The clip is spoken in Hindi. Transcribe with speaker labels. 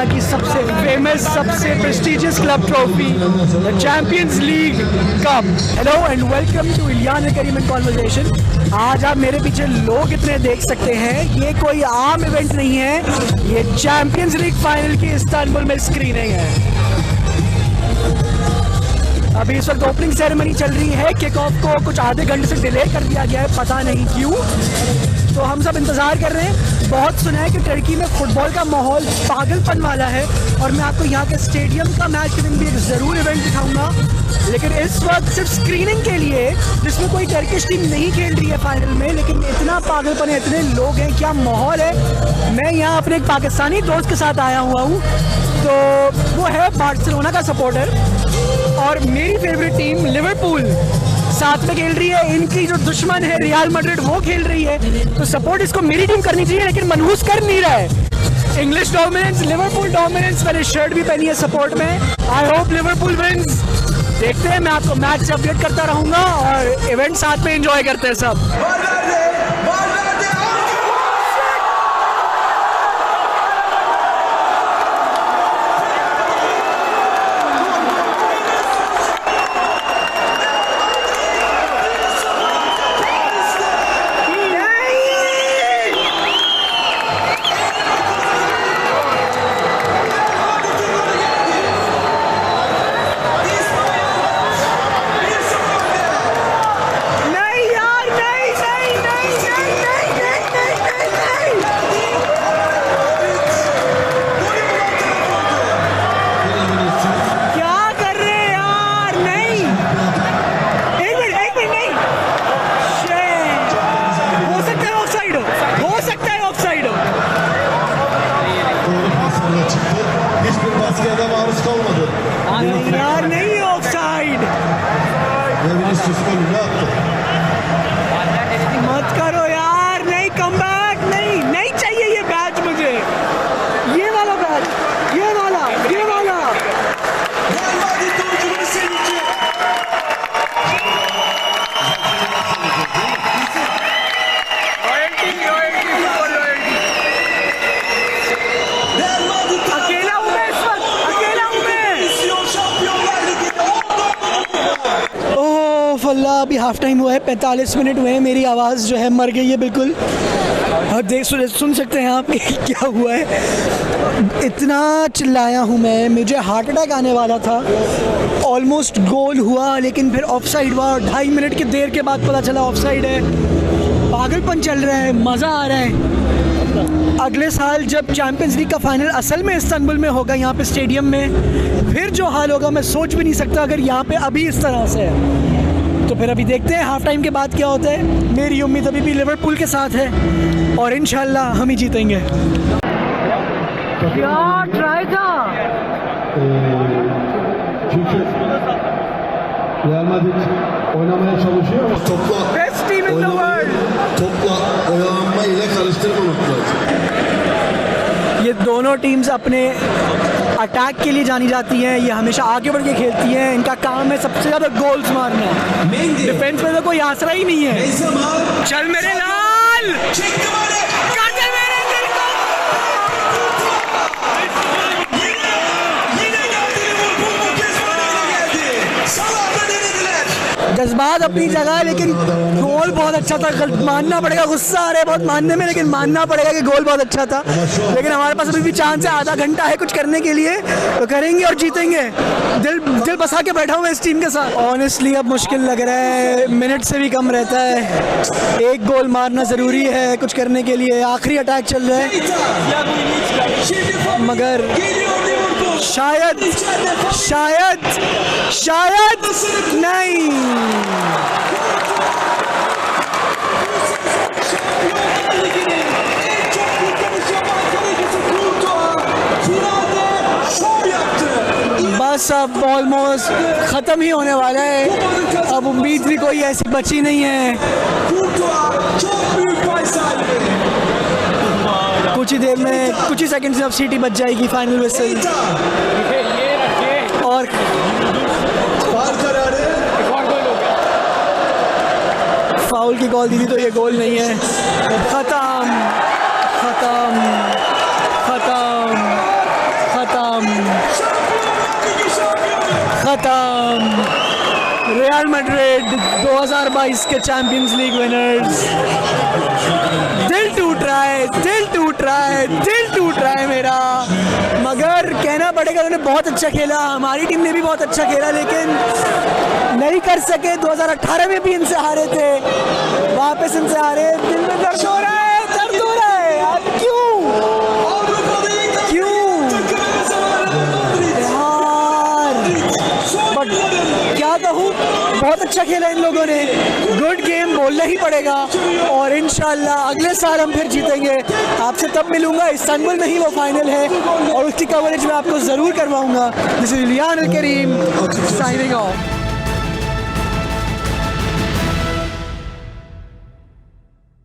Speaker 1: दुनिया की सबसे फेमस, सबसे prestigious club trophy, the champions league cup. Hello and welcome to Ilyan Karim in conversation. आज आप मेरे पीछे लोग इतने देख सकते हैं, ये कोई आम इवेंट नहीं है, ये चैंपियंस लीग फाइनल की इस्तांबुल में स्क्रीनिंग है। अभी इस वक्त ओपनिंग सेरेमनी चल रही है, किक ऑफ को कुछ आधे घंटे से डिले कर दिया गया है, पता नहीं क्यों। तो हम सब इंतज़ार कर रहे हैं। बहुत सुना है कि टर्की में फुटबॉल का माहौल पागलपन वाला है, और मैं आपको यहाँ के स्टेडियम का मैच के दिन भी एक ज़रूर इवेंट दिखाऊंगा। लेकिन इस वक्त सिर्फ स्क्रीनिंग के लिए, जिसमें कोई टर्किश टीम नहीं खेल रही है फाइनल में, लेकिन इतना पागलपन है, इतने लोग हैं, क्या माहौल है। मैं यहाँ अपने एक पाकिस्तानी दोस्त के साथ आया हुआ हूँ, तो वो है बार्सिलोना का सपोर्टर, और मेरी फेवरेट टीम लिवरपूल साथ में खेल रही है। इनकी जो दुश्मन है रियल मैड्रिड, वो खेल रही है। तो सपोर्ट इसको मेरी टीम करनी चाहिए, लेकिन मनहूस कर नहीं रहा है। इंग्लिश डोमिनेंस, लिवरपूल डोमिनेंस, मैंने शर्ट भी पहनी है सपोर्ट में। I hope Liverpool wins. देखते हैं, मैं आपको मैच से अपडेट करता रहूंगा, और इवेंट साथ में एंजॉय करते हैं सब। यार नहीं, ऑफसाइड मत करो यार, नहीं कमबैक, नहीं नहीं चाहिए ये बैच मुझे, ये वाला बैच, ये वाला, ये वाला। अकेला हूँ मैं इस वक्त, अकेला हूँ मैं। ओह अल्लाह, अभी हाफ टाइम हुआ है, 45 मिनट हुए हैं, मेरी आवाज़ जो है मर गई है बिल्कुल। और देख सुन सकते हैं आप क्या हुआ है। इतना चिल्लाया हूँ मैं, मुझे हार्ट अटैक आने वाला था। ऑलमोस्ट गोल हुआ, लेकिन फिर ऑफसाइड हुआ, 2.5 मिनट की देर के बाद पता चला ऑफसाइड है। पागलपन चल रहा है, मज़ा आ रहा है। अगले साल जब चैंपियंस लीग का फाइनल असल में इस्तांबुल में होगा, यहाँ पे स्टेडियम में, फिर जो हाल होगा मैं सोच भी नहीं सकता। अगर यहाँ पे अभी इस तरह से है तो फिर अभी देखते हैं हाफ टाइम के बाद क्या होता है। मेरी उम्मीद अभी भी लिवरपूल के साथ है, और इंशाल्लाह हम ही जीतेंगे। क्या ट्राई था।
Speaker 2: Real Madrid oynamaya çalışıyor ama topla
Speaker 1: Best team in the world.
Speaker 2: Topla oyalanma ile karıştırmamak.
Speaker 1: ये दोनों टीम्स अपने अटैक के लिए जानी जाती हैं, ये हमेशा आगे बढ़ के खेलती हैं। इनका काम है सबसे ज़्यादा गोल्स मारना, डिफेंस में तो कोई आसरा ही नहीं है। चल मेरे लाल, जज्बात अपनी जगह है, लेकिन गोल बहुत अच्छा था। मानना पड़ेगा, गुस्सा आ रहा है बहुत मानने में, लेकिन मानना पड़ेगा कि गोल बहुत अच्छा था। लेकिन हमारे पास अभी भी चांस है, आधा घंटा है कुछ करने के लिए, तो करेंगे और जीतेंगे। दिल बसा के बैठा हूँ मैं इस टीम के साथ। ऑनेस्टली अब मुश्किल लग रहा है, मिनट से भी कम रहता है। एक गोल मारना ज़रूरी है कुछ करने के लिए। आखिरी अटैक चल रहा है, मगर शायद शायद शायद नहीं। बस अब ऑलमोस्ट ख़त्म ही होने वाला है, अब उम्मीद भी कोई ऐसी बची नहीं है। कुछ ही देर में, कुछ ही सेकंड्स में अब सीटी बच जाएगी, फाइनल विसल। और फाउल की कॉल दी थी तो ये गोल नहीं है। ख़त्म ख़त्म ख़त्म 2022 के चैंपियंस लीग विनर्स। दिल टूट रहा है, दिल टूट रहा है, दिल टूट रहा है मेरा, मगर कहना पड़ेगा उन्होंने बहुत अच्छा खेला, हमारी टीम ने भी बहुत अच्छा खेला, लेकिन नहीं कर सके। 2018 में भी इनसे हारे थे, वापस इनसे हारे। दिल में दर्द हो रहा है, दर्द हो रहा है यार, क्यों यार, बट क्या कहूँ, बहुत अच्छा खेला इन लोगों ने, गुड गेम बोलना ही पड़ेगा। और इंशाल्लाह अगले साल हम फिर जीतेंगे। आपसे तब मिलूंगा, इस्तांबुल में ही वो फाइनल है और उसकी कवरेज मैं आपको ज़रूर करवाऊंगा। This is Liyan Al Karim signing of.